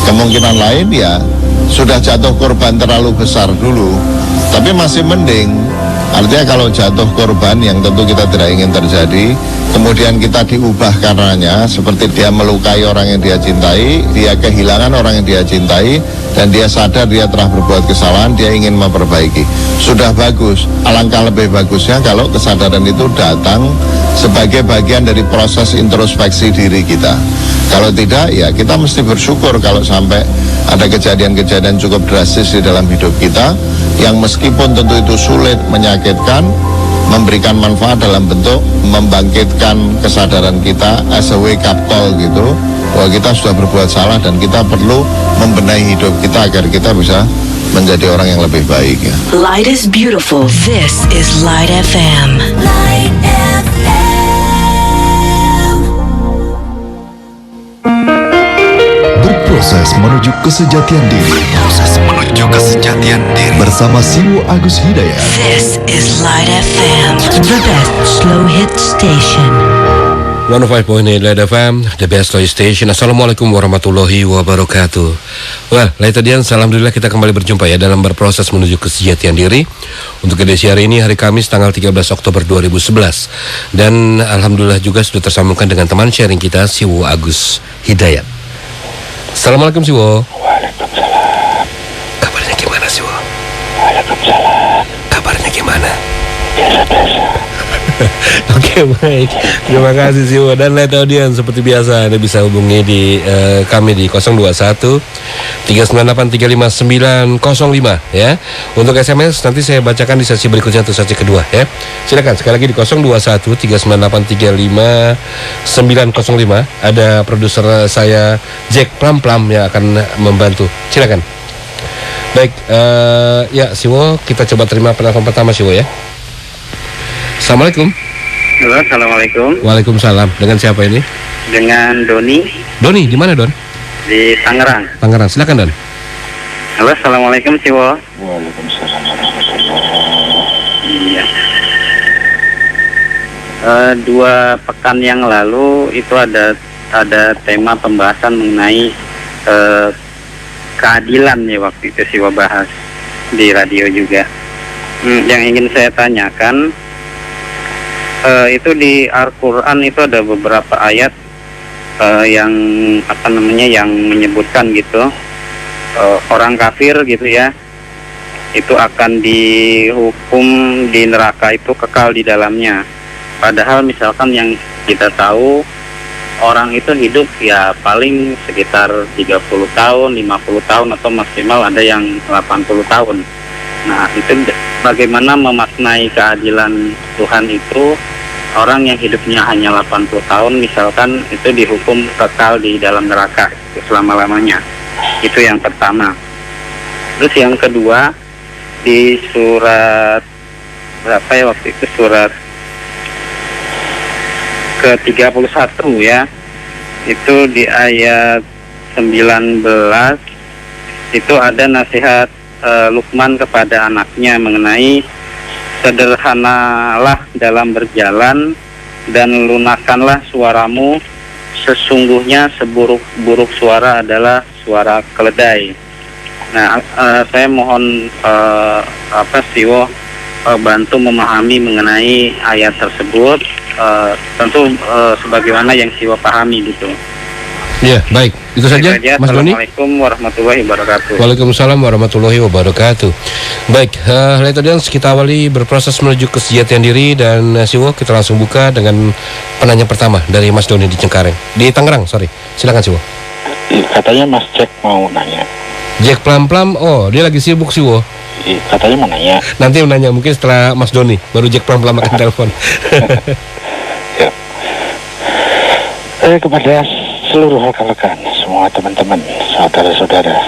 Kemungkinan lain ya sudah jatuh korban terlalu besar dulu, tapi masih mending. Artinya kalau jatuh korban yang tentu kita tidak ingin terjadi, kemudian kita diubah karenanya, seperti dia melukai orang yang dia cintai, dia kehilangan orang yang dia cintai, dan dia sadar dia telah berbuat kesalahan, dia ingin memperbaiki. Sudah bagus. Alangkah lebih bagusnya kalau kesadaran itu datang sebagai bagian dari proses introspeksi diri kita. Kalau tidak, ya kita mesti bersyukur kalau sampai ada kejadian-kejadian cukup drastis di dalam hidup kita, yang meskipun tentu itu sulit, menyakitkan, memberikan manfaat dalam bentuk membangkitkan kesadaran kita as a wake up call gitu, bahwa kita sudah berbuat salah dan kita perlu membenahi hidup kita agar kita bisa menjadi orang yang lebih baik ya. Light is beautiful. This is Light FM. Light FM. Berproses menuju kesejatian diri. Bersama Siwo Agus Hidayat. This is Light FM. The best slow hit station. 105.8 Light FM, the best slow station. Assalamualaikum warahmatullahi wabarakatuh. Well, Light Audience, alhamdulillah kita kembali berjumpa ya dalam berproses menuju kesejatian diri. Untuk edisi hari ini, hari Kamis tanggal 13 Oktober 2011. Dan alhamdulillah juga sudah tersambungkan dengan teman sharing kita, Siwo Agus Hidayat. Assalamualaikum Siwo. Waalaikumsalam. Kabarnya gimana Siwo? Waalaikumsalam. Kabarnya gimana? Biasa-biasa. Oke, baik. Terima kasih Siwo. Dan Light Audience, seperti biasa Anda bisa hubungi di kami di 021 398 35905 ya. Untuk SMS nanti saya bacakan di sesi berikutnya atau sesi kedua ya. Silakan sekali lagi di 021 398 35905. Ada produser saya Jack Plam yang akan membantu. Silakan. Baik, ya Siwo, kita coba terima penelpon pertama Siwo ya. Assalamualaikum. Halo, assalamualaikum. Waalaikumsalam. Dengan siapa ini? Dengan Doni. Doni, di mana Don? Di Tangerang. Tangerang. Silakan Don. Halo, assalamualaikum Siwo. Waalaikumsalam. Iya. 2 pekan yang lalu itu ada tema pembahasan mengenai keadilan ya, waktu itu Siwo bahas di radio juga. Yang ingin saya tanyakan, itu di Al-Quran itu ada beberapa ayat yang yang menyebutkan gitu, orang kafir gitu ya, itu akan dihukum di neraka itu kekal di dalamnya. Padahal misalkan yang kita tahu, orang itu hidup ya paling sekitar 30 tahun, 50 tahun atau maksimal ada yang 80 tahun. Nah, itu bagaimana memaknai keadilan Tuhan itu, orang yang hidupnya hanya 80 tahun misalkan itu dihukum kekal di dalam neraka itu selama-lamanya. Itu yang pertama. Terus yang kedua, di surat berapa ya waktu itu, surat ke-31 ya, itu di ayat 19 itu ada nasihat Luqman kepada anaknya mengenai sederhanalah dalam berjalan dan lunakkanlah suaramu, sesungguhnya seburuk-buruk suara adalah suara keledai. Nah, saya mohon Siwo bantu memahami mengenai ayat tersebut, tentu sebagaimana yang Siwo pahami gitu. Ya, baik. Itu saja, Mas Doni. Assalamualaikum warahmatullahi wabarakatuh. Waalaikumsalam warahmatullahi wabarakatuh. Baik, Light Audience, kita awali berproses menuju kesejahteraan diri. Dan Siwo, kita langsung buka dengan penanya pertama dari Mas Doni di Cengkareng, di Tangerang, sorry. Silakan Siwo. Katanya Mas Jack mau nanya. Jack Plam, oh dia lagi sibuk Siwo. Katanya mau nanya. Nanti menanya, mungkin setelah Mas Doni, baru Jack Plam akan telepon. Ya. Kepada seluruh rekan-rekan, semua teman-teman, saudara-saudara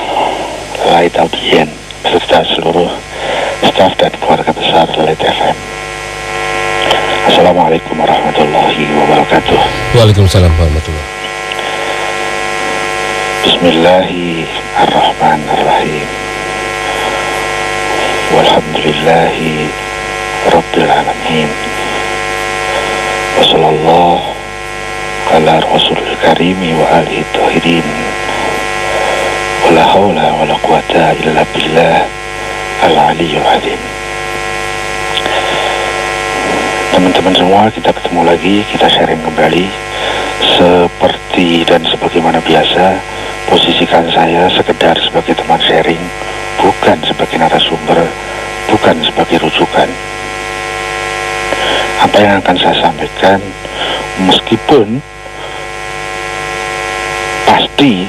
Light Audience, serta seluruh staf dan keluarga besar Light FM. Assalamualaikum warahmatullahi wabarakatuh. Waalaikumsalam warahmatullahi. Bismillahirrahmanirrahim. Walhamdulillahi Rabbil Alamin. Wassallallahu ala Rasulil Karimi wa alihi tahirin La haula wa la quwata illa billah al-aliyyul azim. Teman-teman semua, kita ketemu lagi, kita sharing kembali. Seperti dan sebagaimana biasa, posisikan saya sekedar sebagai teman sharing, bukan sebagai narasumber, bukan sebagai rujukan. Apa yang akan saya sampaikan, meskipun pasti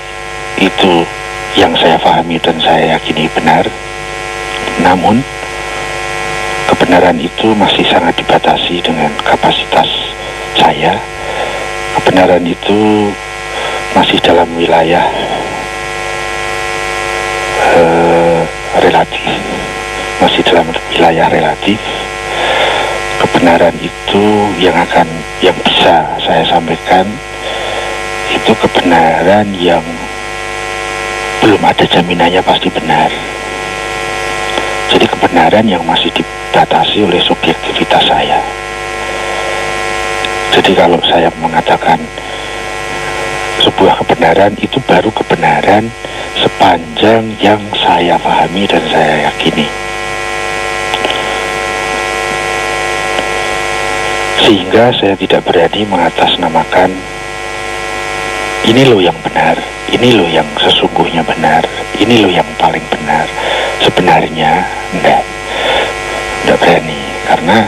itu yang saya pahami dan saya yakini benar, namun kebenaran itu masih sangat dibatasi dengan kapasitas saya. Kebenaran itu masih dalam wilayah relatif, masih dalam wilayah relatif. Kebenaran itu yang bisa saya sampaikan itu kebenaran yang belum ada jaminannya pasti benar. Jadi kebenaran yang masih dibatasi oleh subjektivitas saya. Jadi kalau saya mengatakan sebuah kebenaran, itu baru kebenaran sepanjang yang saya pahami dan saya yakini. Sehingga saya tidak berani mengatasnamakan ini loh yang benar, ini loh yang sesungguhnya benar, ini loh yang paling benar. Sebenarnya enggak berani, karena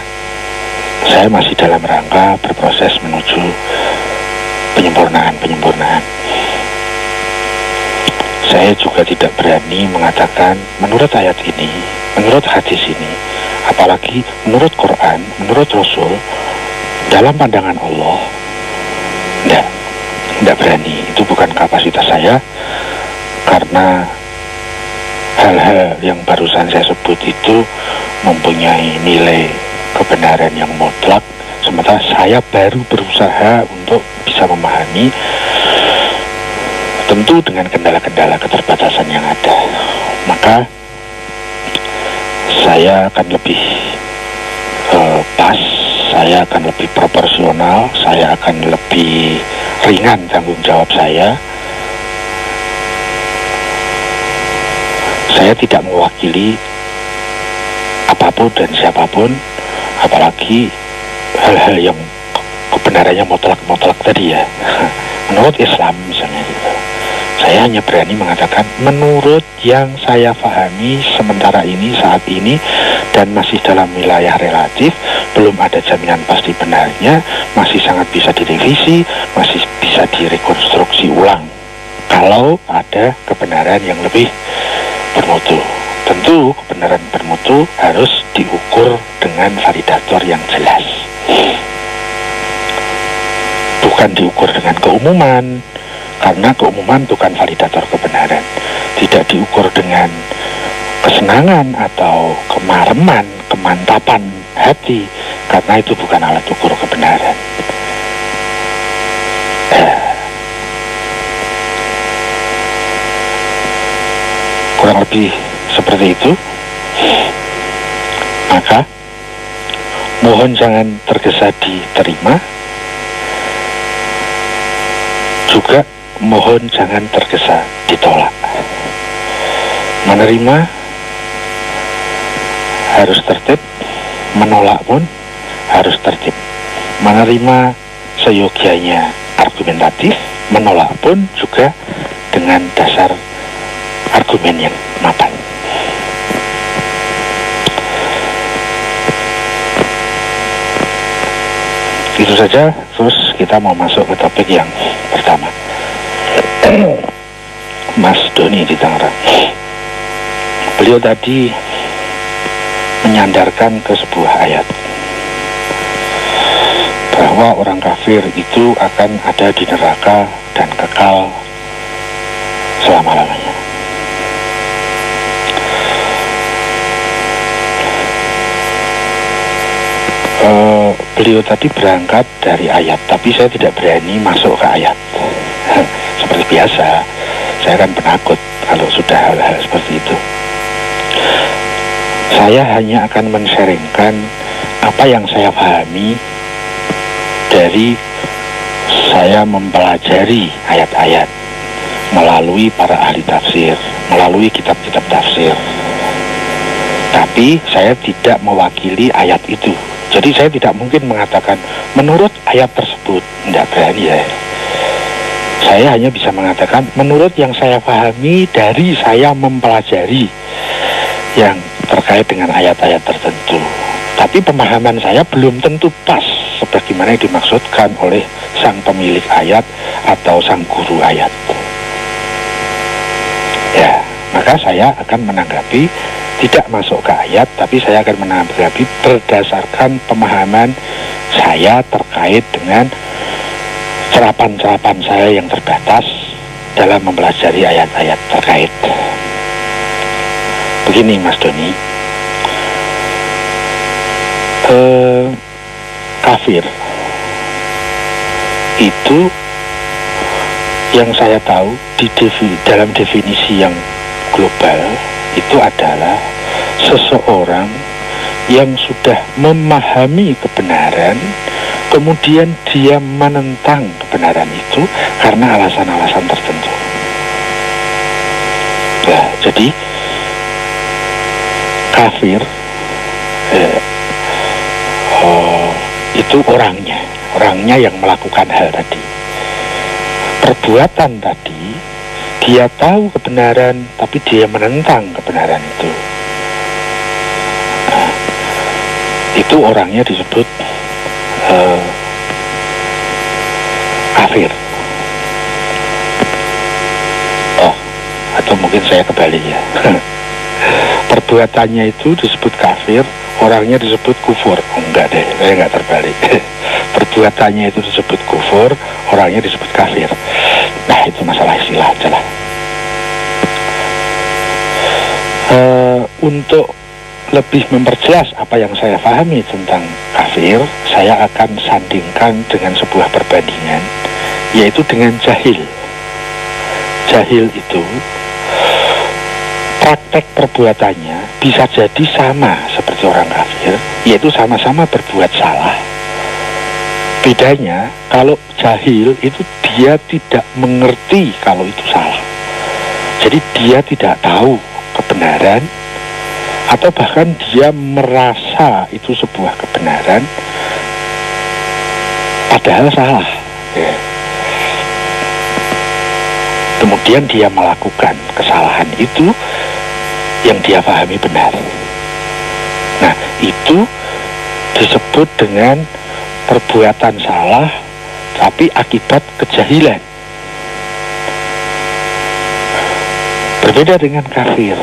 saya masih dalam rangka berproses menuju penyempurnaan. Saya juga tidak berani mengatakan menurut ayat ini, menurut hadis ini, apalagi menurut Quran, menurut Rasul, dalam pandangan Allah. Tidak berani, itu bukan kapasitas saya, karena hal-hal yang barusan saya sebut itu mempunyai nilai kebenaran yang mutlak, sementara saya baru berusaha untuk bisa memahami, tentu dengan kendala-kendala keterbatasan yang ada. Maka saya akan lebih pas, saya akan lebih proporsional, saya akan lebih ringan tanggung jawab saya. Saya tidak mewakili apapun dan siapapun, apalagi hal-hal yang kebenarannya mutlak tadi ya. Menurut Islam misalnya gitu. Saya hanya berani mengatakan menurut yang saya pahami sementara ini, saat ini, dan masih dalam wilayah relatif, belum ada jaminan pasti benarnya, masih sangat bisa direvisi, masih bisa direkonstruksi ulang kalau ada kebenaran yang lebih bermutu. Tentu kebenaran bermutu harus diukur dengan validator yang jelas, bukan diukur dengan keumuman, karena keumuman bukan validator kebenaran. Tidak diukur dengan kesenangan atau kemareman, kemantapan hati, karena itu bukan alat ukur kebenaran. Kurang lebih seperti itu. Maka mohon jangan tergesa diterima, juga mohon jangan tergesa ditolak. Menerima harus tertib, menolak pun harus tertib. Menerima seyogianya argumentatif, menolak pun juga dengan dasar argumen yang mapan. Itu saja. Terus kita mau masuk ke topik yang pertama. Mas Doni di Tangerang, beliau tadi menyandarkan ke sebuah ayat bahwa orang kafir itu akan ada di neraka dan kekal selama-lamanya. Beliau tadi berangkat dari ayat, tapi saya tidak berani masuk ke ayat. Seperti biasa, saya kan penakut kalau sudah hal-hal seperti itu. Saya hanya akan men-sharingkan apa yang saya pahami dari saya mempelajari ayat-ayat melalui para ahli tafsir, melalui kitab-kitab tafsir. Tapi saya tidak mewakili ayat itu. Jadi saya tidak mungkin mengatakan menurut ayat tersebut. Tidak berani ya. Saya hanya bisa mengatakan menurut yang saya pahami dari saya mempelajari yang terkait dengan ayat-ayat tertentu. Tapi pemahaman saya belum tentu pas sebagaimana yang dimaksudkan oleh sang pemilik ayat atau sang guru ayat. Ya, maka saya akan menanggapi tidak masuk ke ayat, tapi saya akan menanggapi berdasarkan pemahaman saya terkait dengan serapan-serapan saya yang terbatas dalam mempelajari ayat-ayat terkait. Begini Mas Doni, kafir itu yang saya tahu dalam definisi yang global itu adalah seseorang yang sudah memahami kebenaran, kemudian dia menentang kebenaran itu karena alasan-alasan tertentu. Nah, jadi kafir itu orangnya yang melakukan hal tadi. Perbuatan tadi, dia tahu kebenaran, tapi dia menentang kebenaran itu. Nah, itu orangnya disebut kafir. Oh, atau mungkin saya kebalik ya. Perbuatannya itu disebut kafir, orangnya disebut kufur. Oh, enggak deh, saya enggak terbalik. Perbuatannya itu disebut kufur, orangnya disebut kafir. Nah, itu masalah istilah aja lah. Untuk lebih memperjelas apa yang saya pahami tentang kafir, saya akan sandingkan dengan sebuah perbandingan, yaitu dengan jahil. Jahil itu praktek perbuatannya bisa jadi sama seperti orang kafir, yaitu sama-sama berbuat salah. Bedanya, kalau jahil itu dia tidak mengerti kalau itu salah. Jadi dia tidak tahu kebenaran, atau bahkan dia merasa itu sebuah kebenaran, padahal salah. Ya. Kemudian dia melakukan kesalahan itu yang dia pahami benar. Nah, itu disebut dengan perbuatan salah tapi akibat kejahilan. Berbeda dengan kafir.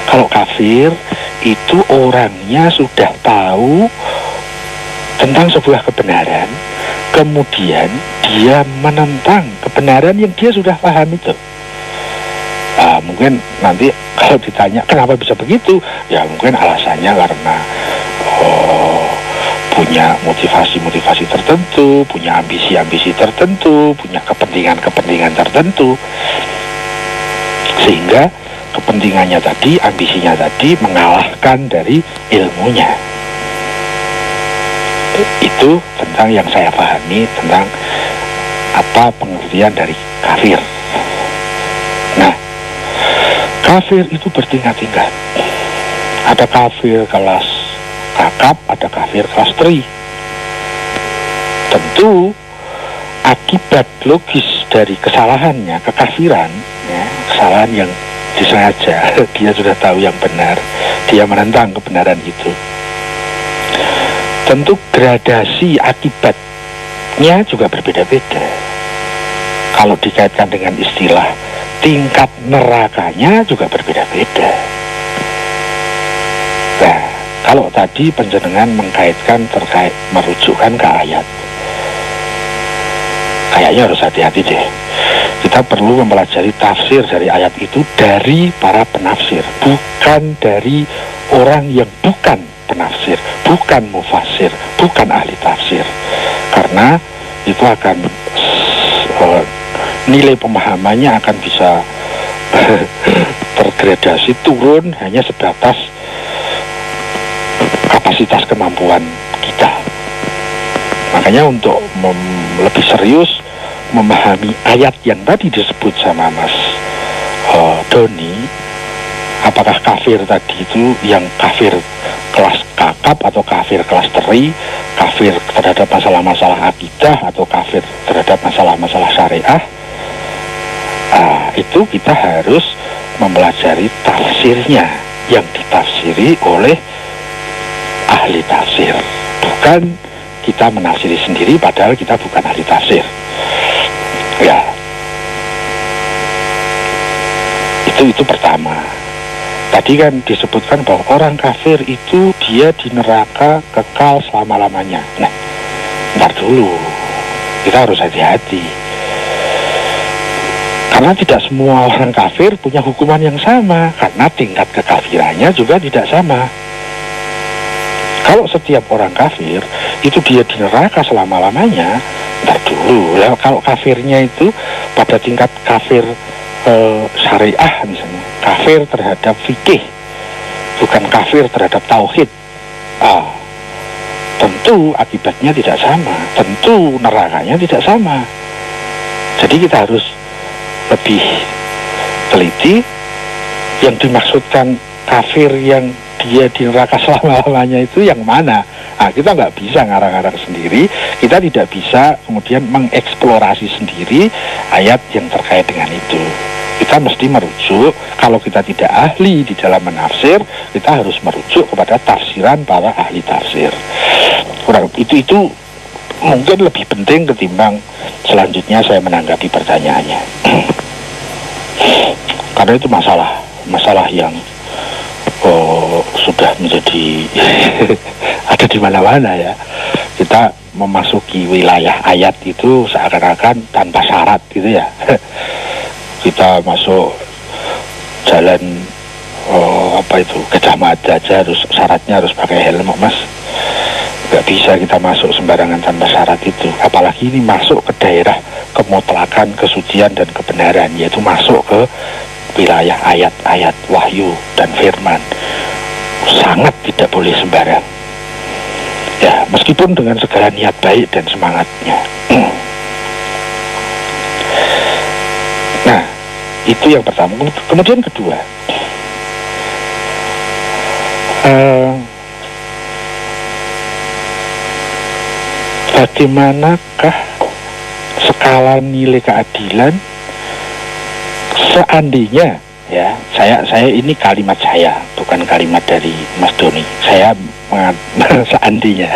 Kalau kafir itu orangnya sudah tahu tentang sebuah kebenaran, kemudian dia menentang kebenaran yang dia sudah paham itu. Mungkin nanti kalau ditanya kenapa bisa begitu, ya mungkin alasannya karena punya motivasi-motivasi tertentu, punya ambisi-ambisi tertentu, punya kepentingan-kepentingan tertentu, sehingga kepentingannya tadi, ambisinya tadi mengalahkan dari ilmunya. Itu tentang yang saya pahami tentang apa pengertian dari kafir. Nah, kafir itu bertingkat-tingkat. Ada kafir kelas kakap, ada kafir kelas tri. Tentu akibat logis dari kesalahannya, kekafiran, ya, kesalahan yang disengaja, dia sudah tahu yang benar, dia menentang kebenaran itu. Tentu gradasi akibatnya juga berbeda-beda. Kalau dikaitkan dengan istilah tingkat nerakanya juga berbeda-beda. Nah, kalau tadi panjenengan mengkaitkan terkait merujukkan ke ayat, kayaknya harus hati-hati deh. Kita perlu mempelajari tafsir dari ayat itu dari para penafsir, bukan dari orang yang bukan penafsir, bukan mufassir, bukan ahli tafsir. Karena itu akan nilai pemahamannya akan bisa tergradasi turun hanya sebatas kapasitas kemampuan kita. Makanya untuk lebih serius memahami ayat yang tadi disebut sama Mas Doni, apakah kafir tadi itu yang kafir kelas kakap atau kafir kelas teri, kafir terhadap masalah-masalah akidah atau kafir terhadap masalah-masalah syariah. Itu kita harus mempelajari tafsirnya yang ditafsiri oleh ahli tafsir, bukan kita menafsiri sendiri padahal kita bukan ahli tafsir. Ya, itu pertama. Tadi kan disebutkan bahwa orang kafir itu dia di neraka kekal selama-lamanya. Nah, ntar dulu, kita harus hati-hati. Karena tidak semua orang kafir punya hukuman yang sama, karena tingkat kekafirannya juga tidak sama. Kalau setiap orang kafir itu dia di neraka selama-lamanya, ntar dulu, kalau kafirnya itu pada tingkat kafir syariah misalnya, kafir terhadap fikih, bukan kafir terhadap tauhid, tentu akibatnya tidak sama, tentu nerakanya tidak sama. Jadi kita harus lebih teliti. Yang dimaksudkan kafir yang dia di neraka selama-lamanya itu yang mana? Kita nggak bisa ngarang-ngarang sendiri, kita tidak bisa kemudian mengeksplorasi sendiri ayat yang terkait dengan itu. Kita mesti merujuk, kalau kita tidak ahli di dalam menafsir, kita harus merujuk kepada tafsiran para ahli tafsir. Itu mungkin lebih penting ketimbang selanjutnya saya menanggapi pertanyaannya. Karena itu masalah yang sudah menjadi ada di mana-mana ya. Kita memasuki wilayah ayat itu seakan-akan tanpa syarat gitu ya. Kita masuk jalan Gajah Mada aja syaratnya harus pakai helm, Mas. Gak bisa kita masuk sembarangan tanpa syarat itu. Apalagi ini masuk ke daerah kemutlakan, kesucian dan kebenaran, yaitu masuk ke wilayah ayat-ayat wahyu dan firman. Sangat tidak boleh sembarang. Ya, meskipun dengan segala niat baik dan semangatnya. Nah, itu yang pertama. Kemudian kedua, bagaimanakah skala nilai keadilan seandainya, ya, saya ini kalimat saya, bukan kalimat dari Mas Doni. Saya seandainya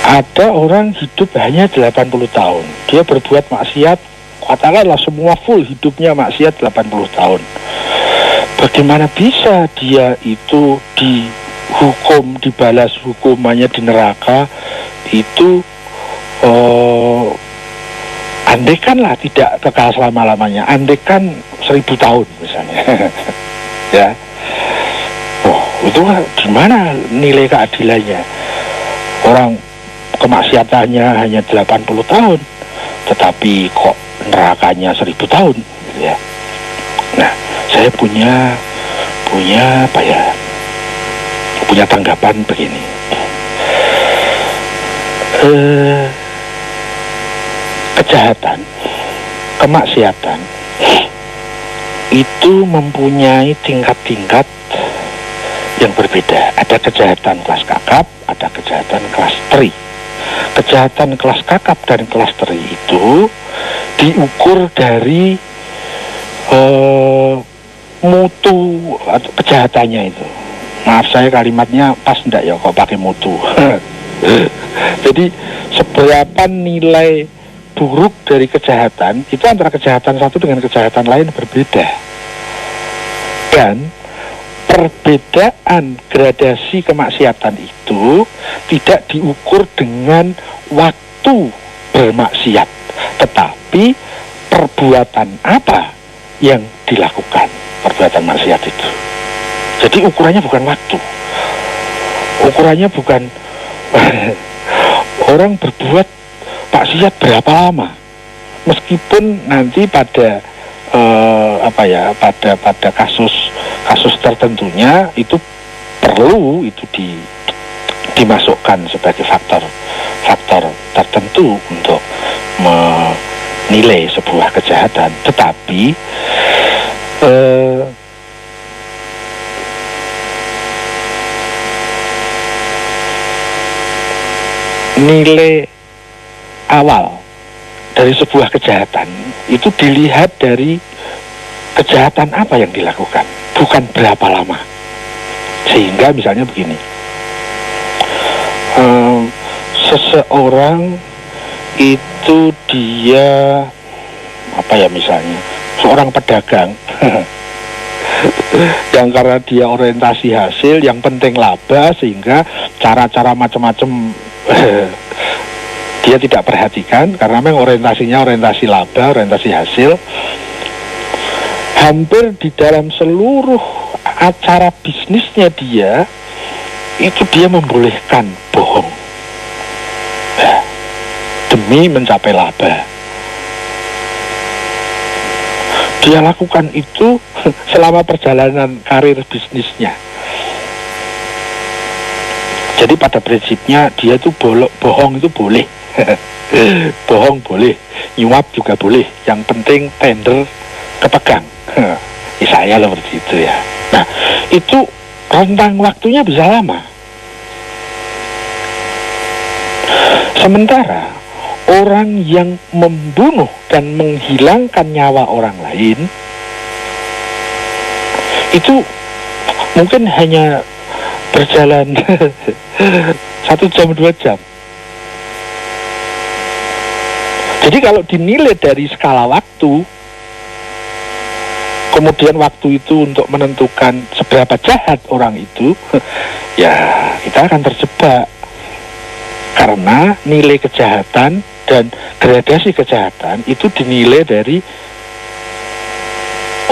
ada orang hidup hanya 80 tahun, dia berbuat maksiat, katakanlah semua full hidupnya maksiat 80 tahun. Bagaimana bisa dia itu dihukum, dibalas hukumannya di neraka itu andaikanlah tidak kekal selama-lamanya, andaikan 1000 tahun misalnya. Ya. Itu gimana nilai keadilannya? Orang kemaksiatannya hanya 80 tahun, tetapi kok nerakanya 1000 tahun gitu ya. Nah, saya punya tanggapan begini. Kejahatan, kemaksiatan itu mempunyai tingkat-tingkat yang berbeda. Ada kejahatan kelas kakap, ada kejahatan kelas teri. Kejahatan kelas kakap dan kelas teri itu diukur dari mutu atau kejahatannya itu. Maaf saya kalimatnya pas enggak ya kok pakai mutu. Jadi seberapa nilai buruk dari kejahatan itu antara kejahatan satu dengan kejahatan lain berbeda. Dan perbedaan gradasi kemaksiatan itu tidak diukur dengan waktu bermaksiat, tetapi perbuatan apa yang dilakukan perbuatan maksiat itu. Jadi ukurannya bukan waktu, ukurannya bukan orang berbuat maksiat berapa lama, meskipun nanti pada pada kasus tertentunya itu perlu itu dimasukkan sebagai faktor tertentu untuk menilai sebuah kejahatan. Tetapi nilai awal dari sebuah kejahatan itu dilihat dari kejahatan apa yang dilakukan, bukan berapa lama. Sehingga misalnya begini, seseorang itu dia misalnya seorang pedagang yang karena dia orientasi hasil, yang penting laba, sehingga cara-cara macam-macam dia tidak perhatikan karena memang orientasinya orientasi laba, orientasi hasil. Hampir di dalam seluruh acara bisnisnya dia itu dia membolehkan bohong demi mencapai laba. Dia lakukan itu selama perjalanan karir bisnisnya. Jadi pada prinsipnya dia itu bohong itu boleh. Bohong boleh, nyuap juga boleh. Yang penting tender kepegang. Saya seperti itu ya. Nah, itu rentang waktunya bisa lama. Sementara orang yang membunuh dan menghilangkan nyawa orang lain itu mungkin hanya berjalan 1 jam 2 jam. Jadi kalau dinilai dari skala waktu, kemudian waktu itu untuk menentukan seberapa jahat orang itu, ya kita akan terjebak. Karena nilai kejahatan dan gradasi kejahatan itu dinilai dari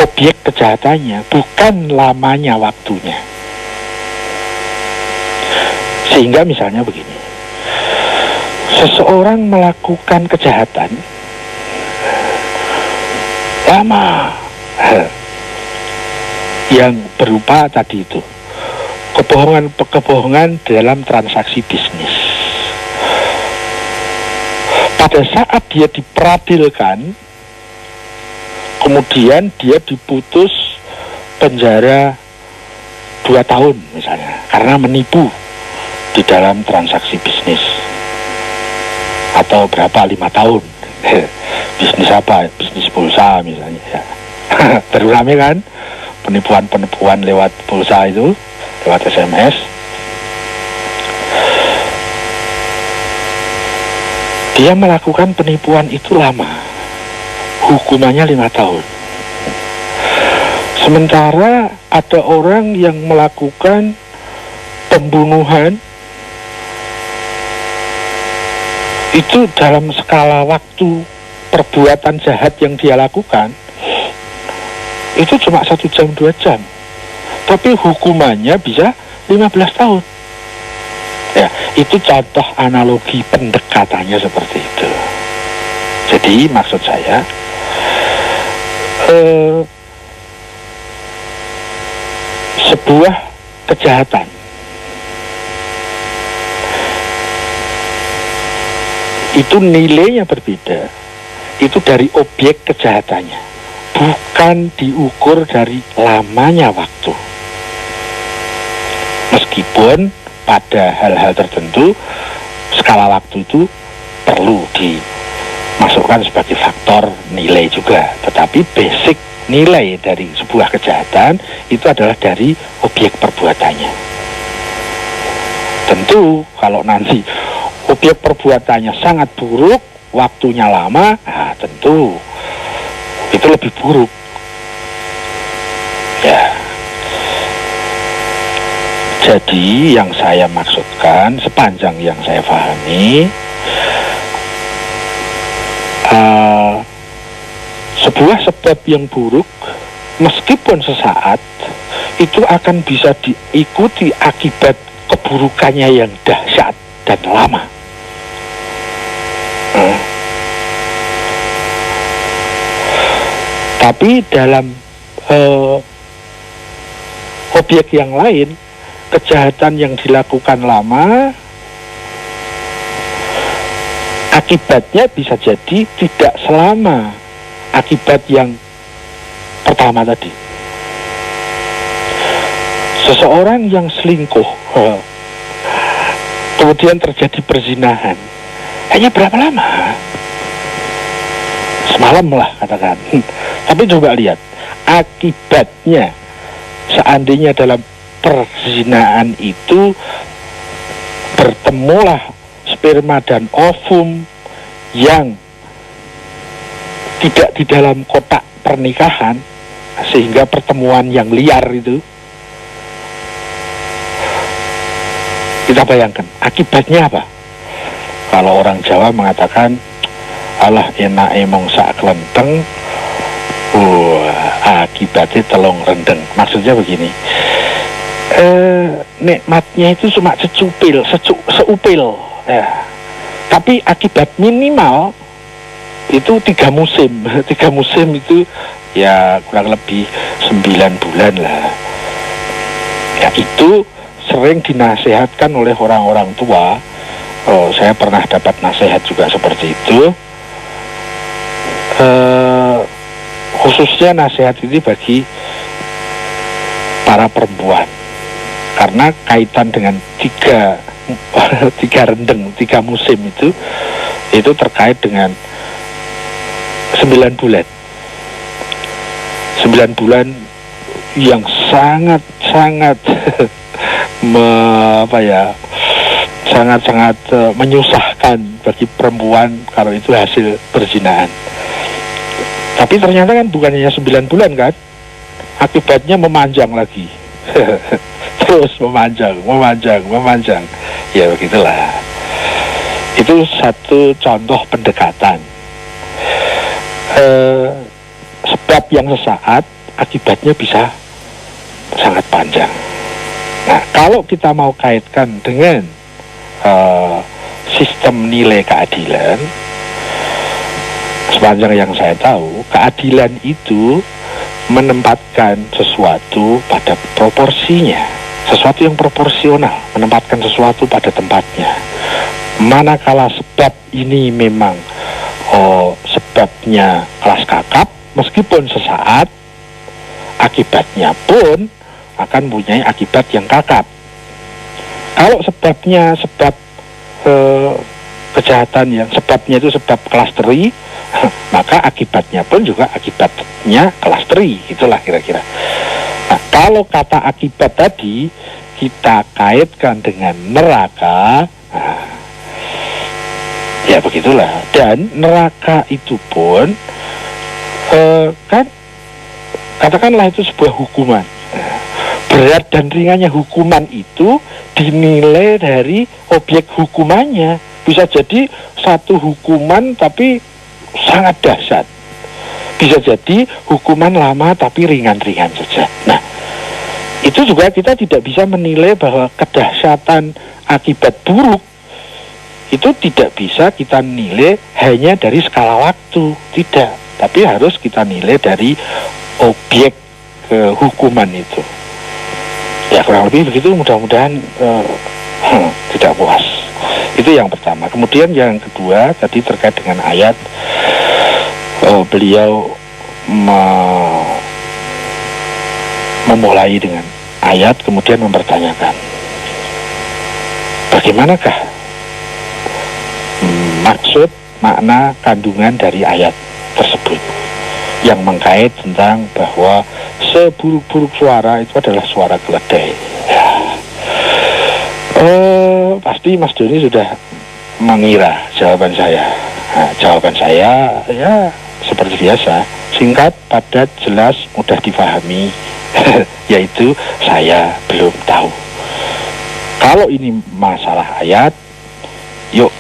objek kejahatannya, bukan lamanya waktunya. Sehingga misalnya begini, seseorang melakukan kejahatan lama yang berupa tadi itu kebohongan dalam transaksi bisnis. Pada saat dia diperadilkan, kemudian dia diputus penjara 2 tahun misalnya karena menipu di dalam transaksi bisnis, atau berapa 5 tahun bisnis apa, bisnis pulsa misalnya ya. Baru rame kan penipuan lewat pulsa itu, lewat SMS. Dia melakukan penipuan itu lama, hukumannya 5 tahun. Sementara ada orang yang melakukan pembunuhan itu dalam skala waktu perbuatan jahat yang dia lakukan itu cuma 1 jam 2 jam, tapi hukumannya bisa 15 tahun. Ya, itu contoh analogi pendekatannya seperti itu. Jadi maksud saya sebuah kejahatan itu nilainya berbeda, itu dari objek kejahatannya, bukan diukur dari lamanya waktu. Meskipun pada hal-hal tertentu skala waktu itu perlu dimasukkan sebagai faktor nilai juga, tetapi basic nilai dari sebuah kejahatan itu adalah dari objek perbuatannya. Tentu kalau nanti objek perbuatannya sangat buruk, waktunya lama, nah tentu itu lebih buruk. Ya. Jadi yang saya maksudkan, sepanjang yang saya pahami, sebuah sebab yang buruk meskipun sesaat itu akan bisa diikuti akibat keburukannya yang dahsyat dan lama. Tapi dalam objek yang lain, kejahatan yang dilakukan lama, akibatnya bisa jadi tidak selama akibat yang pertama tadi. Seseorang yang selingkuh kemudian terjadi perzinahan, hanya berapa lama? Semalam lah katakan. Tapi coba lihat akibatnya, seandainya dalam perzinahan itu bertemulah sperma dan ovum yang tidak di dalam kotak pernikahan, sehingga pertemuan yang liar itu, kita bayangkan akibatnya apa? Kalau orang Jawa mengatakan alah enak emong sak kelenteng, akibatnya telung rendeng. Maksudnya begini, nikmatnya itu cuma seupil ya. Tapi akibat minimal itu 3 musim. 3 musim itu ya kurang lebih 9 bulan lah. Ya itu sering dinasehatkan oleh orang-orang tua. Saya pernah dapat nasihat juga seperti itu. Khususnya nasihat ini bagi para perempuan, karena kaitan dengan 3 rendeng, 3 musim itu terkait dengan 9 bulan. 9 bulan yang sangat-sangat sangat-sangat menyusahkan bagi perempuan kalau itu hasil perzinahan. Tapi ternyata kan bukan hanya 9 bulan kan, akibatnya memanjang lagi. Terus memanjang. Ya begitulah. Itu satu contoh pendekatan. Sebab yang sesaat, akibatnya bisa sangat panjang. Nah, kalau kita mau kaitkan dengan sistem nilai keadilan, sepanjang yang saya tahu, keadilan itu menempatkan sesuatu pada proporsinya, sesuatu yang proporsional, menempatkan sesuatu pada tempatnya. Manakala sebab ini memang sebabnya kelas kakap, meskipun sesaat, akibatnya pun akan mempunyai akibat yang kakap. Kalau sebabnya sebab kejahatan yang sebabnya itu sebab klasteri, maka akibatnya pun juga akibatnya klasteri. Itulah kira-kira. Nah, kalau kata akibat tadi kita kaitkan dengan neraka, ya begitulah. Dan neraka itu pun kan katakanlah itu sebuah hukuman. Berat dan ringannya hukuman itu dinilai dari objek hukumannya. Bisa jadi satu hukuman tapi sangat dahsyat. Bisa jadi hukuman lama tapi ringan-ringan saja. Nah, itu juga kita tidak bisa menilai bahwa kedahsyatan akibat buruk itu tidak bisa kita nilai hanya dari skala waktu. Tidak. Tapi harus kita nilai dari objek hukuman itu. Ya kurang lebih begitu, mudah-mudahan tidak puas. Itu yang pertama. Kemudian yang kedua tadi terkait dengan ayat, beliau memulai dengan ayat kemudian mempertanyakan bagaimanakah maksud, makna, kandungan dari ayat tersebut yang mengkait tentang bahwa seburuk-buruk suara itu adalah suara keledai. Ya. Pasti Mas Doni sudah mengira jawaban saya. Nah, jawaban saya ya seperti biasa, singkat, padat, jelas, mudah difahami, yaitu saya belum tahu. Kalau ini masalah ayat, yuk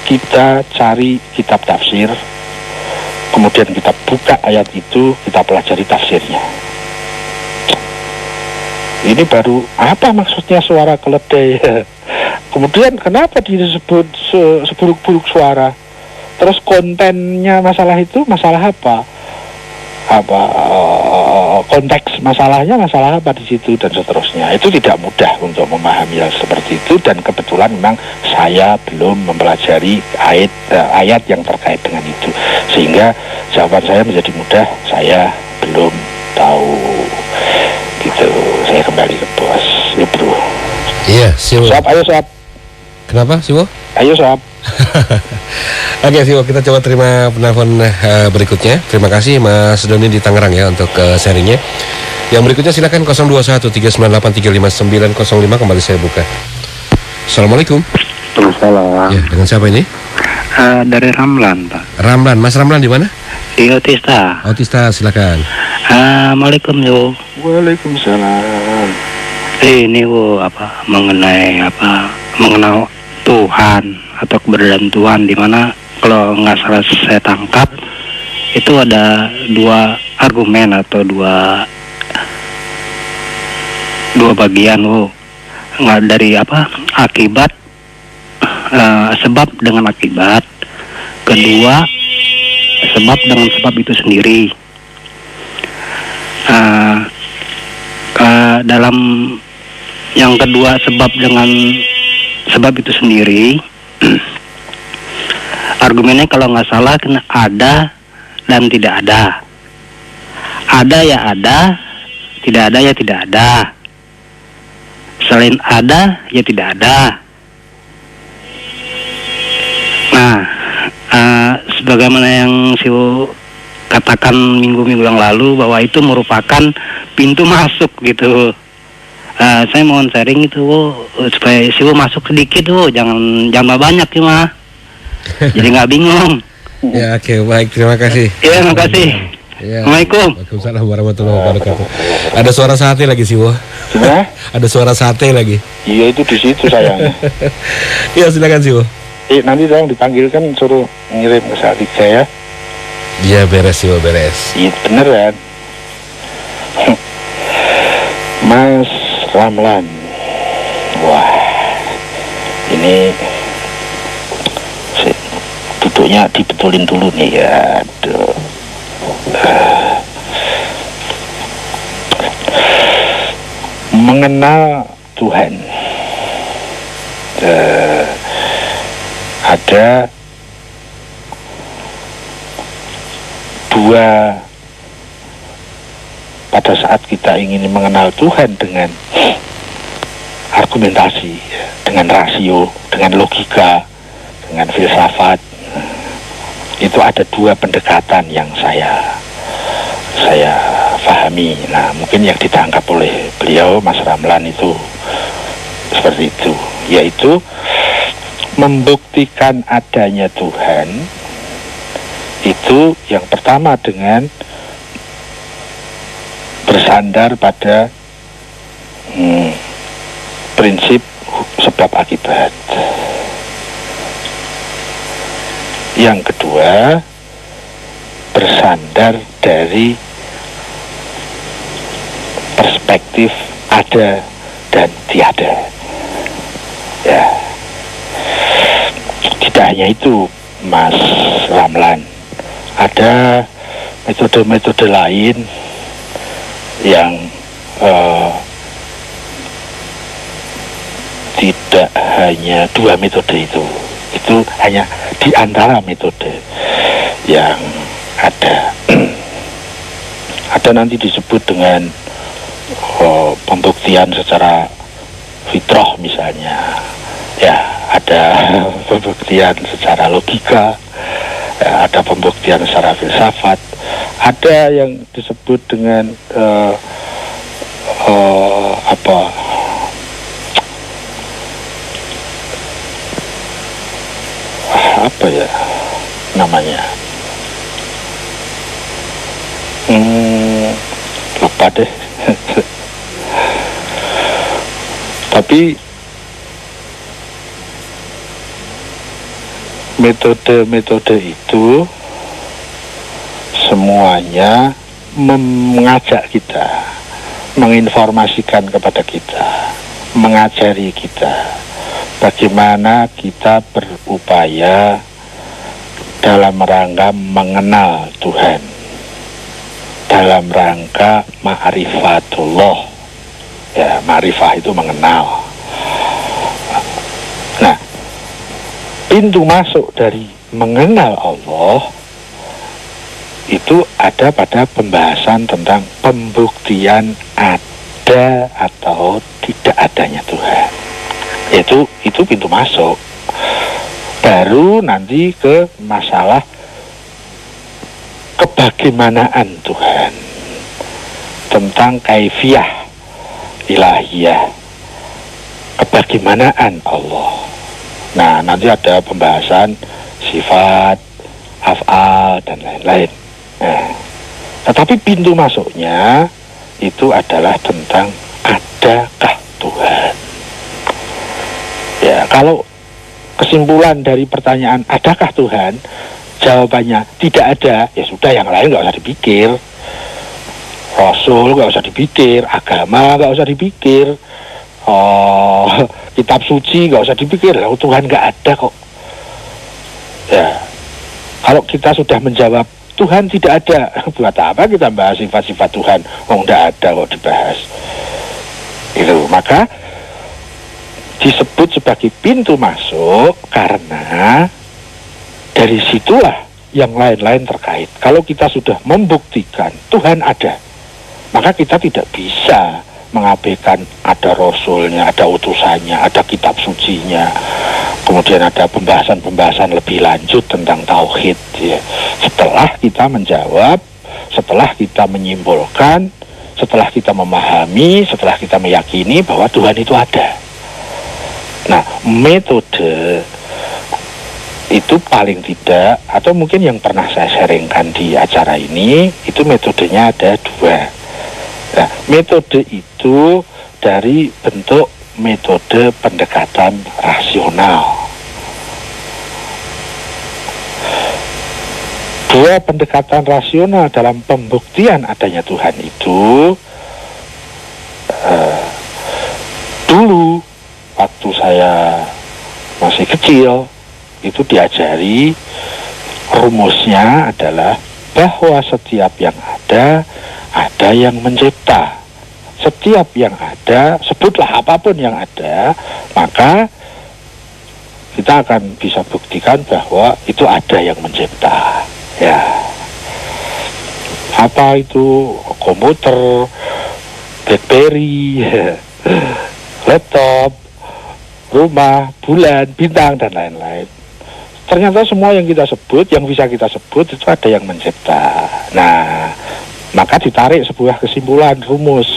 kita cari kitab tafsir, kemudian kita buka ayat itu, kita pelajari tafsirnya. Ini baru apa maksudnya suara keledai? Kemudian kenapa disebut seburuk-buruk suara? Terus kontennya masalah itu masalah apa? Konteks masalahnya masalah apa di situ dan seterusnya. Itu tidak mudah untuk memahami hal seperti itu, dan kebetulan memang saya belum mempelajari ayat yang terkait dengan itu, sehingga jawaban saya menjadi mudah, saya belum kembali ke bos, ya bro. Iya, Siwo. Sob, ayo sob. Kenapa, Siwo? Ayo sob. Oke, Siwo, kita coba terima penelpon berikutnya. Terima kasih Mas Doni di Tangerang ya untuk sharingnya. Yang berikutnya silakan 021398350905 kembali saya buka. Assalamualaikum. Assalamualaikum. Ya, dengan siapa ini? Dari Ramlan, Pak. Ramlan. Mas Ramlan di mana? Di Otista. Otista, silakan. Assalamualaikum, yo. Waalaikumsalam. Ini mengenal Tuhan atau keberadaan Tuhan, di mana kalau nggak salah saya tangkap itu ada dua argumen atau dua bagian, nggak dari akibat, sebab dengan akibat, kedua sebab dengan sebab itu sendiri. Dalam yang kedua, sebab dengan sebab itu sendiri, argumennya kalau nggak salah kena ada dan tidak ada. Ada ya ada, tidak ada ya tidak ada. Selain ada ya tidak ada. Nah, sebagaimana yang Siwo katakan minggu-minggu yang lalu, bahwa itu merupakan pintu masuk gitu. Saya mohon sharing itu, supaya Siwo masuk sedikit, jangan banyak cuma. Jadi nggak bingung. Ya, oke, baik, terima kasih. Iya, terima kasih. Ya. Assalamualaikum. Waalaikumsalam warahmatullahi wabarakatuh. Ada suara sate lagi, Siwo. Gimana? Ada suara sate lagi. Iya, itu di situ sayang. Iya, silakan, Siwo. Nanti dong dipanggilkan, suruh ngirim ke Salatiga ya. Iya, beres, Siwo, beres. Iya beneran. Mas Ramlan. Wah, ini duduknya dibetulin dulu nih ya. Aduh. Mengenal Tuhan. Ada dua, pada saat kita ingin mengenal Tuhan dengan argumentasi, dengan rasio, dengan logika, dengan filsafat, itu ada dua pendekatan yang saya pahami. Nah, mungkin yang ditangkap oleh beliau Mas Ramlan itu seperti itu, yaitu membuktikan adanya Tuhan itu yang pertama dengan bersandar pada prinsip sebab akibat. Yang kedua, bersandar dari perspektif ada dan tiada. Ya, tidak hanya itu, Mas Ramlan, ada metode-metode lain yang tidak hanya dua metode itu hanya di antara metode yang ada. Ada nanti disebut dengan pembuktian secara fitrah misalnya, ya ada pembuktian secara logika, ya, ada pembuktian secara filsafat, ada yang disebut dengan apa ya namanya, lupa deh. Tapi metode-metode itu semuanya mengajak kita, menginformasikan kepada kita, mengajari kita bagaimana kita berupaya dalam rangka mengenal Tuhan, dalam rangka ma'rifatullah. Ya, ma'rifah itu mengenal. Nah, pintu masuk dari mengenal Allah itu ada pada pembahasan tentang pembuktian ada atau atau tidak adanya Tuhan. Itu pintu masuk. Baru nanti ke masalah kebagaimanaan Tuhan, tentang kaifiyah ilahiyah, kebagaimanaan Allah. Nah, nanti ada pembahasan sifat, af'al, dan lain-lain. Nah, tetapi pintu masuknya itu adalah tentang adakah Tuhan. Ya, kalau kesimpulan dari pertanyaan adakah Tuhan, jawabannya tidak ada, ya sudah, yang lain nggak usah dipikir. Rasul nggak usah dipikir, agama nggak usah dipikir, kitab suci nggak usah dipikir. Lalu Tuhan nggak ada kok. Ya, kalau kita sudah menjawab Tuhan tidak ada, buat apa kita bahas sifat-sifat Tuhan? Nggak ada kok dibahas. Itu maka disebut sebagai pintu masuk karena dari situlah yang lain-lain terkait. Kalau kita sudah membuktikan Tuhan ada, maka kita tidak bisa mengabaikan ada Rasulnya, ada utusannya, ada kitab sucinya. Kemudian ada pembahasan-pembahasan lebih lanjut tentang tauhid. Ya. Setelah kita menjawab, setelah kita menyimpulkan, setelah kita memahami, setelah kita meyakini bahwa Tuhan itu ada. Nah, metode itu paling tidak, atau mungkin yang pernah saya sharingkan di acara ini, itu metodenya ada dua. Nah, metode itu dari bentuk metode pendekatan rasional. Dua pendekatan rasional dalam pembuktian adanya Tuhan itu, dulu waktu saya masih kecil, itu diajari rumusnya adalah bahwa setiap yang ada yang mencipta. Setiap yang ada, sebutlah apapun yang ada, maka kita akan bisa buktikan bahwa itu ada yang mencipta. Ya, apa itu? Komputer, BlackBerry, laptop, rumah, bulan, bintang, dan lain-lain. Ternyata semua yang kita sebut, yang bisa kita sebut, itu ada yang mencipta. Nah, maka ditarik sebuah kesimpulan rumus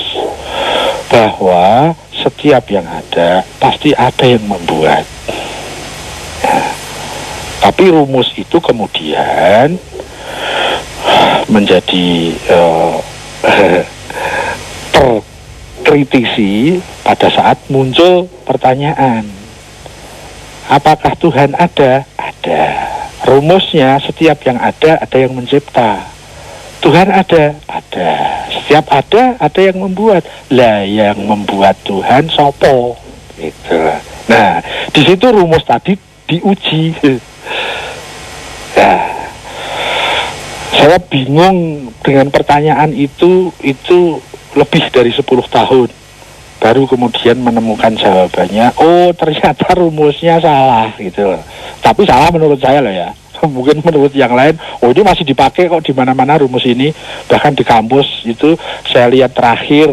bahwa setiap yang ada pasti ada yang membuat. Nah, tapi rumus itu kemudian menjadi terkritisi pada saat muncul pertanyaan, apakah Tuhan ada? Ada. Rumusnya setiap yang ada yang mencipta. Tuhan ada. Setiap ada yang membuat. Lah, yang membuat Tuhan sopo? Gitu. Nah, di situ rumus tadi diuji. Nah, saya bingung dengan pertanyaan itu lebih dari 10 tahun. Baru kemudian menemukan jawabannya. Oh, ternyata rumusnya salah gitu. Tapi salah menurut saya loh ya. Mungkin menurut yang lain, oh ini masih dipakai kok di mana-mana rumus ini. Bahkan di kampus itu saya lihat terakhir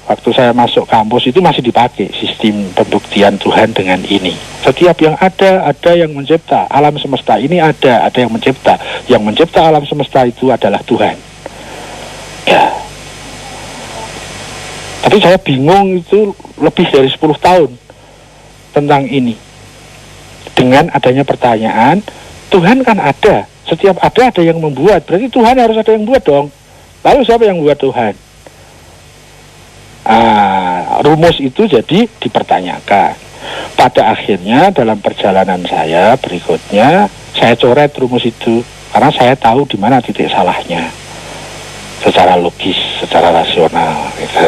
waktu saya masuk kampus itu masih dipakai sistem pembuktian Tuhan dengan ini. Setiap yang ada yang mencipta. Alam semesta ini ada yang mencipta. Yang mencipta alam semesta itu adalah Tuhan. Ya. Tapi saya bingung itu lebih dari 10 tahun tentang ini. Dengan adanya pertanyaan, Tuhan kan ada, setiap ada yang membuat, berarti Tuhan harus ada yang buat dong. Lalu siapa yang buat Tuhan? Rumus itu jadi dipertanyakan. Pada akhirnya dalam perjalanan saya berikutnya, saya coret rumus itu, karena saya tahu di mana titik salahnya. Secara logis, secara rasional gitu.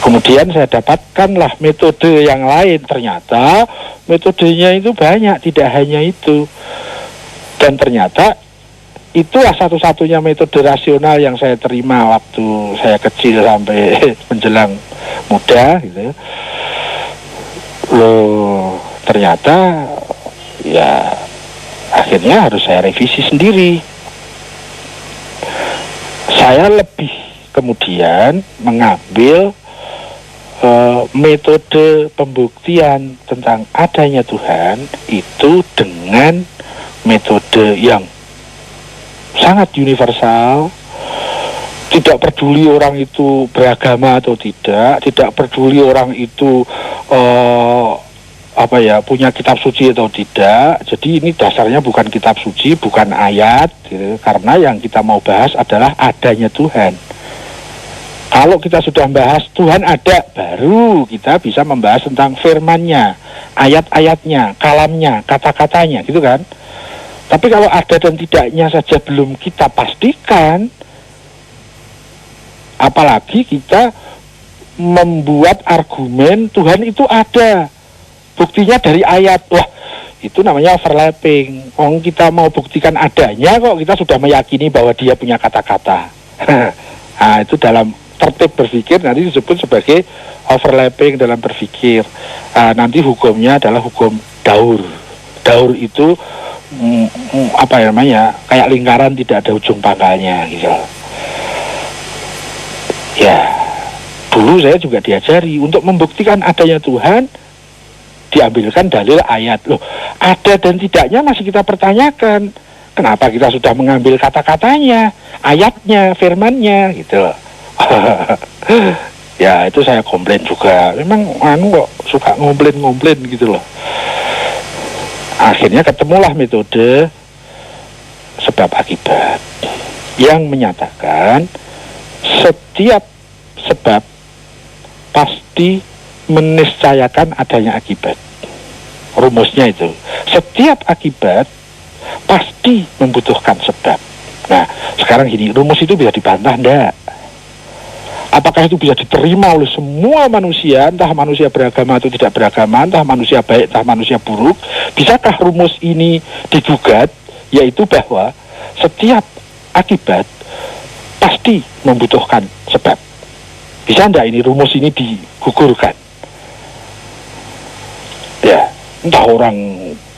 Kemudian saya dapatkanlah metode yang lain. Ternyata metodenya itu banyak, tidak hanya itu. Dan ternyata itulah satu-satunya metode rasional yang saya terima waktu saya kecil sampai menjelang muda gitu. Loh, ternyata ya akhirnya harus saya revisi sendiri. Saya lebih kemudian mengambil metode pembuktian tentang adanya Tuhan itu dengan metode yang sangat universal. Tidak peduli orang itu beragama atau tidak peduli orang itu punya kitab suci atau tidak. Jadi ini dasarnya bukan kitab suci, bukan ayat, gitu. Karena yang kita mau bahas adalah adanya Tuhan. Kalau kita sudah membahas Tuhan ada, baru kita bisa membahas tentang firman-Nya, ayat-ayatnya, kalamnya, kata-katanya, gitu kan. Tapi kalau ada dan tidaknya saja belum kita pastikan, apalagi kita membuat argumen Tuhan itu ada, buktinya dari ayat. Wah, itu namanya overlapping. Kita mau buktikan adanya kok kita sudah meyakini bahwa dia punya kata-kata. Nah, itu dalam tertib berpikir nanti disebut sebagai overlapping dalam berpikir. Nanti hukumnya adalah hukum daur. Daur itu kayak lingkaran tidak ada ujung pangkalnya gitu. Ya, dulu saya juga diajari untuk membuktikan adanya Tuhan, diambilkan dalil ayat. Loh, ada dan tidaknya masih kita pertanyakan. Kenapa kita sudah mengambil kata-katanya, ayatnya, firmannya gitu loh. Ya, itu saya komplain juga. Memang kok suka ngomplain gitu loh. Akhirnya ketemulah metode sebab akibat yang menyatakan setiap sebab pasti meniscayakan adanya akibat. Rumusnya itu, setiap akibat pasti membutuhkan sebab. Nah, sekarang gini, rumus itu bisa dibantah enggak? Apakah itu bisa diterima oleh semua manusia, entah manusia beragama atau tidak beragama, entah manusia baik, entah manusia buruk? Bisakah rumus ini digugat, yaitu bahwa setiap akibat pasti membutuhkan sebab? Bisa enggak ini rumus ini digugurkan? Ya, entah orang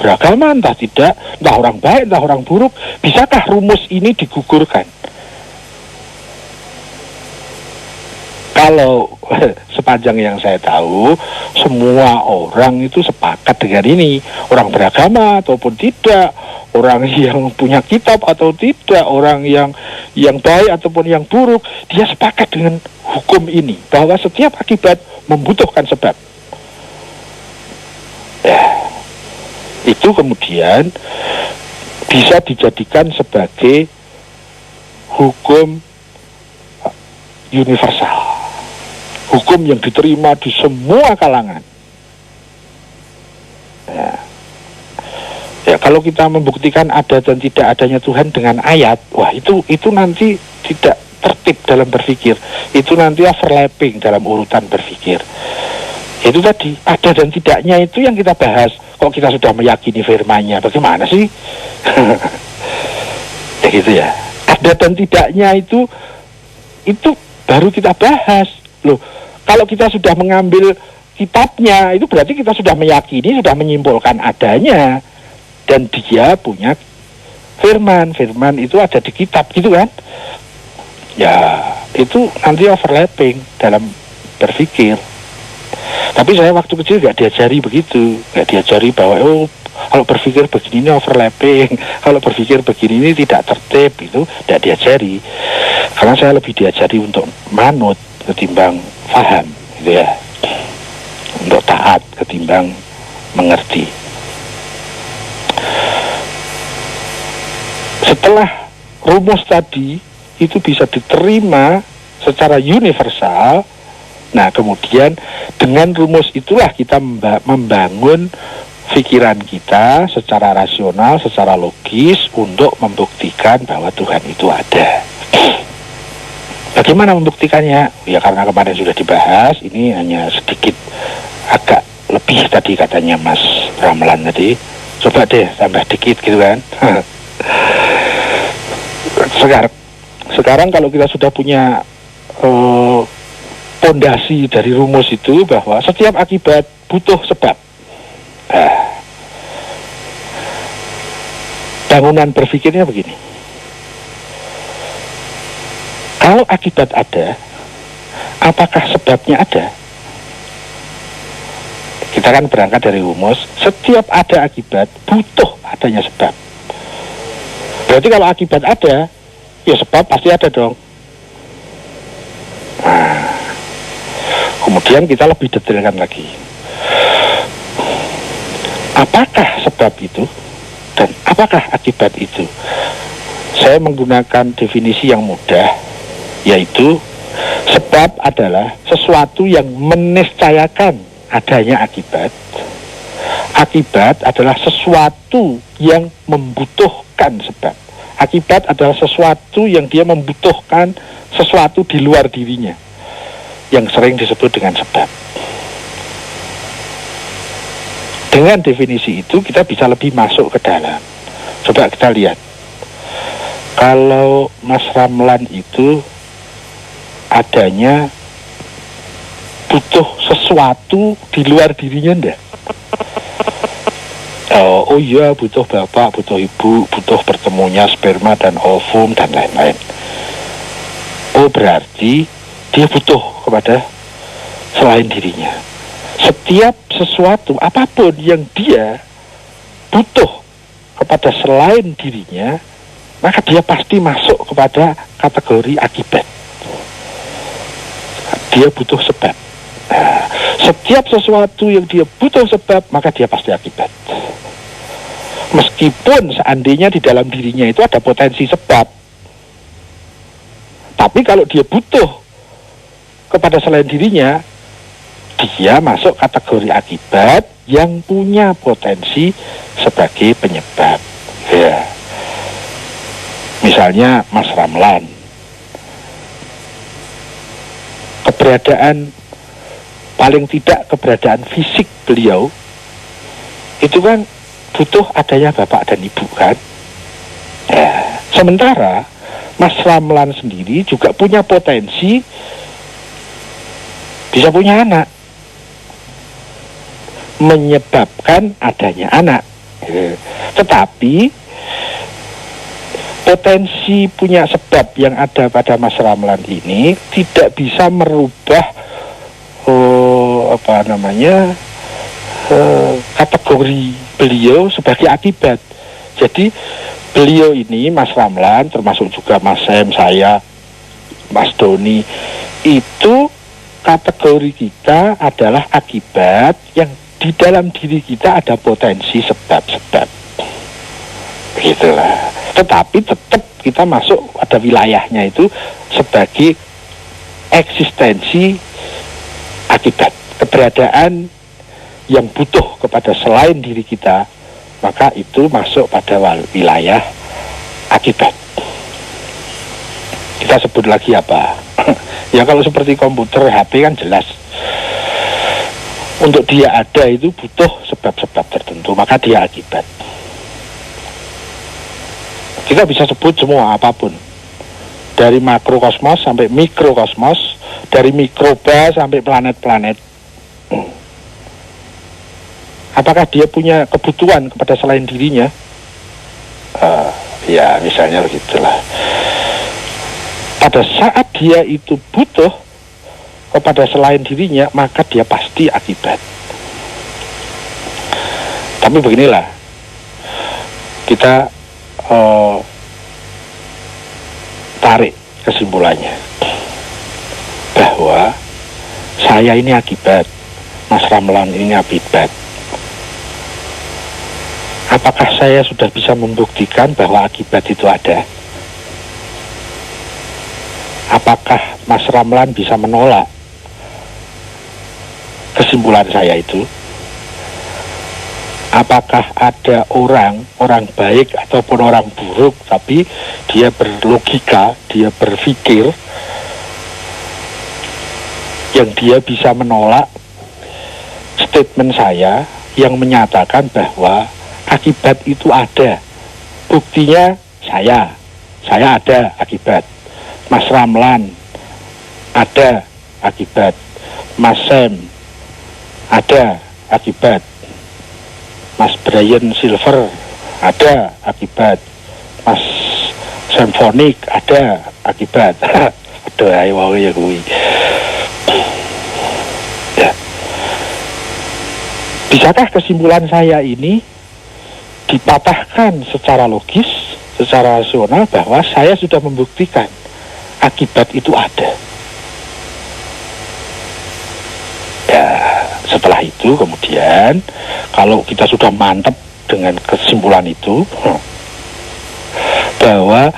beragama, entah tidak, entah orang baik, entah orang buruk, bisakah rumus ini digugurkan? Kalau sepanjang yang saya tahu, semua orang itu sepakat dengan ini. Orang beragama ataupun tidak, orang yang punya kitab atau tidak, orang yang baik ataupun yang buruk, dia sepakat dengan hukum ini, bahwa setiap akibat membutuhkan sebab. Ya, itu kemudian bisa dijadikan sebagai hukum universal, hukum yang diterima di semua kalangan. Ya, kalau kita membuktikan ada dan tidak adanya Tuhan dengan ayat, wah itu nanti tidak tertib dalam berpikir, itu nanti overlapping dalam urutan berpikir. Itu tadi, ada dan tidaknya itu yang kita bahas. Kok kita sudah meyakini firman-Nya, bagaimana sih? Ya gitu ya. Ada dan tidaknya itu baru kita bahas. Loh, kalau kita sudah mengambil kitabnya, itu berarti kita sudah meyakini, sudah menyimpulkan adanya. Dan dia punya firman itu ada di kitab, gitu kan? Ya, itu nanti overlapping dalam berpikir. Tapi saya waktu kecil nggak diajari begitu, nggak diajari bahwa kalau berpikir begini ini overlapping, kalau berpikir begini ini tidak tertib, itu nggak diajari. Karena saya lebih diajari untuk manut ketimbang paham, gitu ya, untuk taat ketimbang mengerti. Setelah rumus tadi itu bisa diterima secara universal, nah kemudian dengan rumus itulah kita membangun pikiran kita secara rasional, secara logis untuk membuktikan bahwa Tuhan itu ada. Bagaimana membuktikannya? Ya karena kemarin sudah dibahas, ini hanya sedikit agak lebih tadi katanya Mas Ramlan tadi. Coba deh tambah dikit gitu kan. Sekarang kalau kita sudah punya pondasi dari rumus itu bahwa setiap akibat butuh sebab. Bangunan berpikirnya begini. Kalau akibat ada, apakah sebabnya ada? Kita kan berangkat dari rumus, setiap ada akibat butuh adanya sebab. Berarti kalau akibat ada, ya sebab pasti ada dong. Nah, kemudian kita lebih detailkan lagi. Apakah sebab itu dan apakah akibat itu? Saya menggunakan definisi yang mudah, yaitu sebab adalah sesuatu yang meniscayakan adanya akibat. Akibat adalah sesuatu yang membutuhkan sebab. Akibat adalah sesuatu yang dia membutuhkan sesuatu di luar dirinya, yang sering disebut dengan sebab. Dengan definisi itu kita bisa lebih masuk ke dalam. Coba kita lihat. Kalau Mas Ramlan itu adanya butuh sesuatu di luar dirinya enggak? Oh iya, butuh bapak, butuh ibu, butuh bertemunya sperma dan ovum dan lain-lain. Oh berarti dia butuh kepada selain dirinya. Setiap sesuatu apapun yang dia butuh kepada selain dirinya, maka dia pasti masuk kepada kategori akibat. Dia butuh sebab. Nah, setiap sesuatu yang dia butuh sebab, maka dia pasti akibat. Meskipun seandainya di dalam dirinya itu ada potensi sebab, tapi kalau dia butuh kepada selain dirinya, dia masuk kategori akibat yang punya potensi sebagai penyebab. Ya. Misalnya Mas Ramlan, keberadaan, paling tidak keberadaan fisik beliau itu kan butuh adanya bapak dan ibu kan. Ya. Sementara Mas Ramlan sendiri juga punya potensi bisa punya anak, menyebabkan adanya anak. Ya. Tetapi potensi punya sebab yang ada pada Mas Ramlan ini tidak bisa merubah kategori beliau sebagai akibat. Jadi beliau ini, Mas Ramlan, termasuk juga Mas Sem, saya, Mas Doni, itu kategori kita adalah akibat yang di dalam diri kita ada potensi sebab-sebab. Begitulah. Tetapi tetap kita masuk pada wilayahnya itu sebagai eksistensi akibat. Keberadaan yang butuh kepada selain diri kita, maka itu masuk pada wilayah akibat. Kita sebut lagi apa? Ya kalau seperti komputer, HP kan jelas. Untuk dia ada itu butuh sebab-sebab tertentu, maka dia akibat. Kita bisa sebut semua apapun, dari makrokosmos sampai mikrokosmos, dari mikroba sampai planet-planet. Apakah dia punya kebutuhan kepada selain dirinya? Ya misalnya begitulah. Pada saat dia itu butuh kepada selain dirinya, maka dia pasti akibat. Tapi beginilah, kita tarik kesimpulannya bahwa saya ini akibat, Mas Ramlan ini akibat. Apakah saya sudah bisa membuktikan bahwa akibat itu ada? Apakah Mas Ramlan bisa menolak kesimpulan saya itu? Apakah ada orang baik ataupun orang buruk, tapi dia berlogika, dia berpikir, yang dia bisa menolak statement saya yang menyatakan bahwa akibat itu ada. Buktinya saya ada akibat. Mas Ramlan ada akibat. Mas Sem ada akibat. Mas Brian Silver ada akibat. Mas Symphonic ada akibat. Doai wau ya kuwi. Ya. Bisakah kesimpulan saya ini dipatahkan secara logis, secara rasional bahwa saya sudah membuktikan akibat itu ada? Ya, setelah itu kemudian kalau kita sudah mantap dengan kesimpulan itu bahwa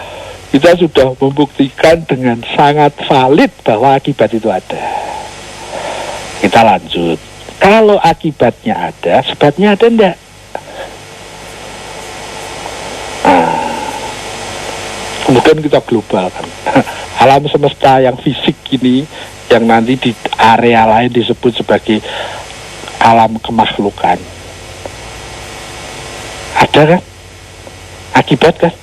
kita sudah membuktikan dengan sangat valid bahwa akibat itu ada, kita lanjut. Kalau akibatnya ada, sebabnya ada enggak? Kemudian kita globalkan. Alam semesta yang fisik ini, yang nanti di area lain disebut sebagai alam kemakhlukan, ada kan? Akibat kan?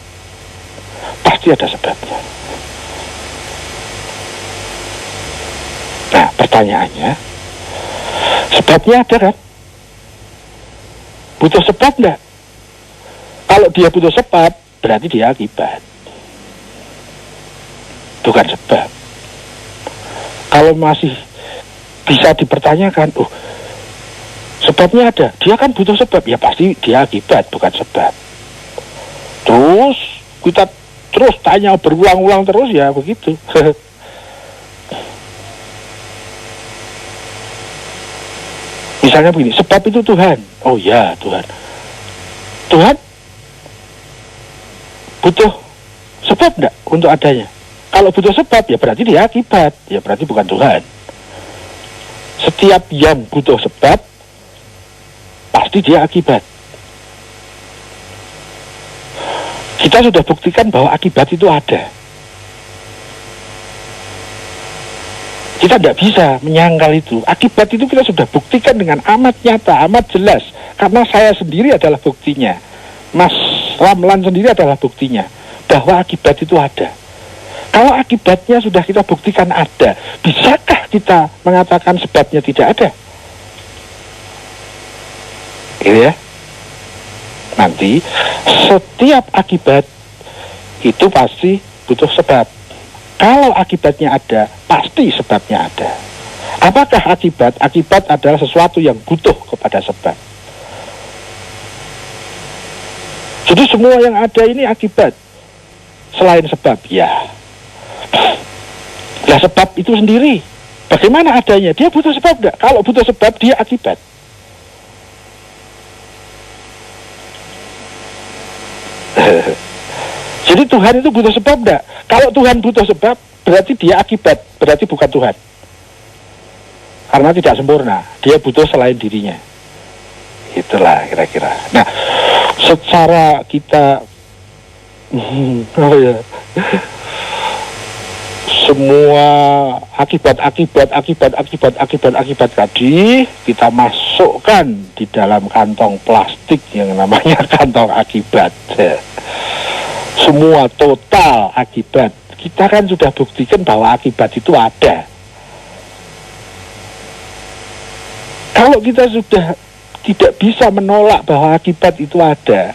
Pasti ada sebabnya. Nah, pertanyaannya, sebabnya ada kan? Butuh sebab enggak? Kalau dia butuh sebab, berarti dia akibat, bukan sebab. Kalau masih bisa dipertanyakan, sebabnya ada, dia kan butuh sebab, ya pasti dia akibat, bukan sebab. Terus kita terus tanya berulang-ulang terus, ya begitu. Misalnya begini, sebab itu Tuhan. Oh ya, Tuhan. Tuhan butuh sebab enggak untuk adanya? Kalau butuh sebab, ya berarti dia akibat, ya berarti bukan Tuhan. Setiap yang butuh sebab, pasti dia akibat. Kita sudah buktikan bahwa akibat itu ada. Kita tidak bisa menyangkal itu. Akibat itu kita sudah buktikan dengan amat nyata, amat jelas. Karena saya sendiri adalah buktinya. Mas Ramlan sendiri adalah buktinya. Bahwa akibat itu ada. Kalau akibatnya sudah kita buktikan ada, bisakah kita mengatakan sebabnya tidak ada? Gitu ya. Nanti setiap akibat itu pasti butuh sebab. Kalau akibatnya ada, pasti sebabnya ada. Apakah akibat? Akibat adalah sesuatu yang butuh kepada sebab. Jadi semua yang ada ini akibat. Selain sebab, ya. Nah, sebab itu sendiri, bagaimana adanya? Dia butuh sebab enggak? Kalau butuh sebab, dia akibat. Jadi Tuhan itu butuh sebab enggak? Kalau Tuhan butuh sebab, berarti dia akibat, berarti bukan Tuhan. Karena tidak sempurna, dia butuh selain dirinya. Itulah kira-kira. Nah, secara kita semua akibat tadi kita masukkan di dalam kantong plastik yang namanya kantong akibat. Semua total akibat. Kita kan sudah buktikan bahwa akibat itu ada. Kalau kita sudah tidak bisa menolak bahwa akibat itu ada,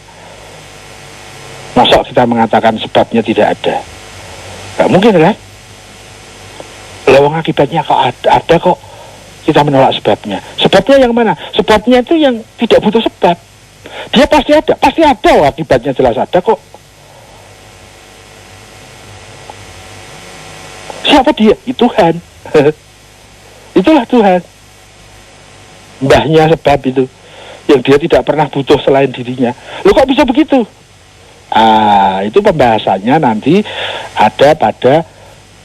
masa kita mengatakan sebabnya tidak ada? Gak mungkin kan? Lawang akibatnya kok ada kok kita menolak sebabnya. Sebabnya yang mana? Sebabnya itu yang tidak butuh sebab. Dia pasti ada loh, akibatnya jelas ada kok. Siapa dia? Itu Tuhan. Itulah Tuhan. Mbahnya sebab itu, yang dia tidak pernah butuh selain dirinya. Loh kok bisa begitu? Itu pembahasannya nanti ada pada